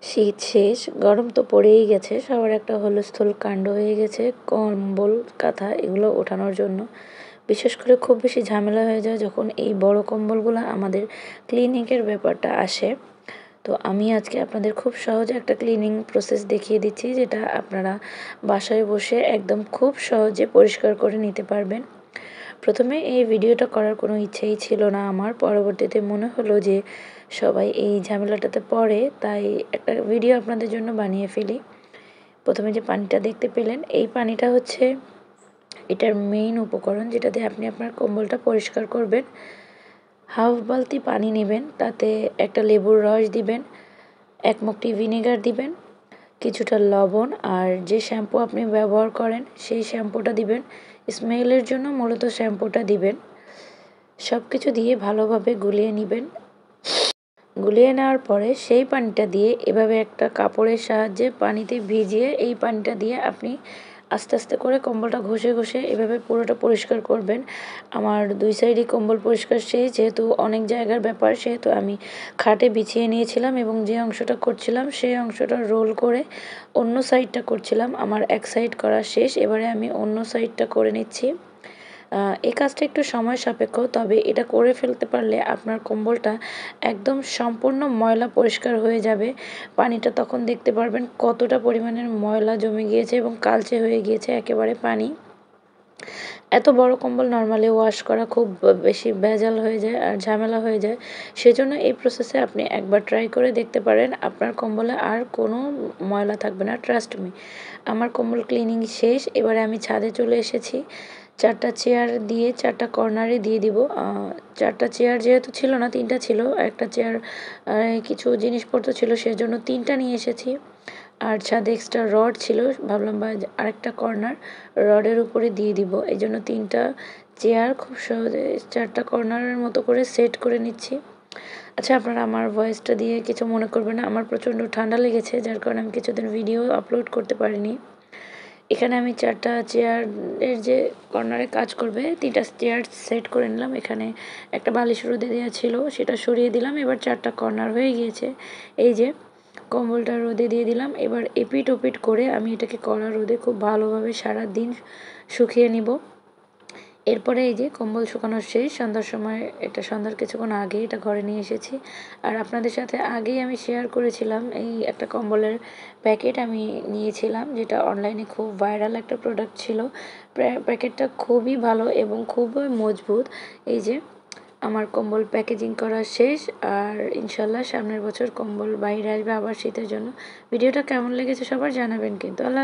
শীত শেষ, গরম তো পড়েই গেছে, সবার একটা হুলস্থুল কাণ্ড হয়ে গেছে কম্বল কাঁথা এগুলো ওঠানোর জন্য। বিশেষ করে খুব বেশি ঝামেলা হয়ে যায় যখন এই বড় কম্বলগুলো আমাদের ক্লিনিকের ব্যাপারটা আসে। তো আমি আজকে আপনাদের খুব সহজে একটা ক্লিনিং প্রসেস দেখিয়ে দিচ্ছি, যেটা আপনারা বাসায় বসে একদম খুব সহজে পরিষ্কার করে নিতে পারবেন। প্রথমে এই ভিডিওটা করার কোনো ইচ্ছেই ছিল না আমার, পরবর্তীতে মনে হলো যে সবাই এই ঝামেলাটাতে পড়ে, তাই একটা ভিডিও আপনাদের জন্য বানিয়ে ফেলি। প্রথমে যে পানিটা দেখতে পেলেন, এই পানিটা হচ্ছে এটার মেইন উপকরণ, যেটা দিয়ে আপনি আপনার কম্বলটা পরিষ্কার করবেন। হাফ বালতি পানি নেবেন, তাতে একটা লেবুর রস দিবেন, 1 মুঠি ভিনেগার দিবেন, কিছুটা লবণ, আর যে শ্যাম্পু আপনি ব্যবহার করেন সেই শ্যাম্পুটা দিবেন। স্মেলের জন্য মূলত শ্যাম্পুটা দিবেন। সব কিছু দিয়ে ভালোভাবে গুলিয়ে নেবেন। গুলিয়ে নেওয়ার পরে সেই পানিটা দিয়ে এভাবে একটা কাপড়ের সাহায্যে পানিতে ভিজিয়ে এই পানিটা দিয়ে আপনি আস্তে আস্তে করে কম্বলটা ঘষে ঘষে এভাবে পুরোটা পরিষ্কার করবেন। আমার 2 সাইডই কম্বল পরিষ্কার শেষ, যেহেতু অনেক জায়গার ব্যাপার সেহেতু আমি খাটে বিছিয়ে নিয়েছিলাম এবং যে অংশটা করছিলাম সেই অংশটা রোল করে অন্য সাইডটা করছিলাম। আমার এক সাইড করা শেষ, এবারে আমি অন্য সাইডটা করে নিচ্ছি। এই কাজটা একটু সময় সাপেক্ষ, তবে এটা করে ফেলতে পারলে আপনার কম্বলটা একদম সম্পূর্ণ ময়লা পরিষ্কার হয়ে যাবে। পানিটা তখন দেখতে পারবেন কতটা পরিমাণের ময়লা জমে গিয়েছে এবং কালচে হয়ে গিয়েছে একেবারে পানি। এত বড় কম্বল নর্মালি ওয়াশ করা খুব বেশি ভেজাল হয়ে যায় আর ঝামেলা হয়ে যায়। সেজন্য এই প্রসেসে আপনি একবার ট্রাই করে দেখতে পারেন, আপনার কম্বলে আর কোনো ময়লা থাকবে না, ট্রাস্ট মি। আমার কম্বল ক্লিনিং শেষ, এবারে আমি ছাদে চলে এসেছি। 4টা চেয়ার দিয়ে 4টা কর্নারে দিয়ে দিব। 4টা চেয়ার যেহেতু ছিল না, 3টা ছিল, একটা চেয়ার কিছু জিনিসপত্র ছিল সেজন্য 3টা নিয়ে এসেছি। আর ছাদে এক্সট্রা রড ছিল, ভাবলাম বা আরেকটা কর্নার রডের উপরে দিয়ে দিব, এই জন্য 3টা চেয়ার খুব সহজে 4টা কর্নারের মতো করে সেট করে নিচ্ছি। আচ্ছা, আপনারা আমার ভয়েসটা দিয়ে কিছু মনে করবেন না, আমার প্রচণ্ড ঠান্ডা লেগেছে, যার কারণে আমি কিছুদিন ভিডিও আপলোড করতে পারিনি। এখানে আমি 4টা চেয়ারের যে কর্নারে কাজ করবে 3টা চেয়ার সেট করে নিলাম। এখানে একটা বালিশ রোদে দেওয়া ছিল, সেটা সরিয়ে দিলাম। এবার 4টা কর্নার হয়ে গিয়েছে। এই যে কম্বলটা রোদে দিয়ে দিলাম। এবার এপিট ওপিট করে আমি এটাকে কড়া রোদে খুব ভালোভাবে সারা দিন শুকিয়ে নিব। এরপরে এই যে কম্বল শুকানো শেষ, সন্ধ্যার সময়, এটা সন্ধ্যার কিছুক্ষণ আগে এটা ঘরে নিয়ে এসেছি। আর আপনাদের সাথে আগেই আমি শেয়ার করেছিলাম এই একটা কম্বলের প্যাকেট আমি নিয়েছিলাম, যেটা অনলাইনে খুব ভাইরাল একটা প্রোডাক্ট ছিল। প্যাকেটটা খুবই ভালো এবং খুবই মজবুত। এই যে আমার কম্বল প্যাকেজিং করা শেষ, আর ইনশাল্লাহ সামনের বছর কম্বল বাইরে আসবে আবার শীতের জন্য। ভিডিওটা কেমন লেগেছে সবার জানাবেন কিন্তু। আল্লাহ।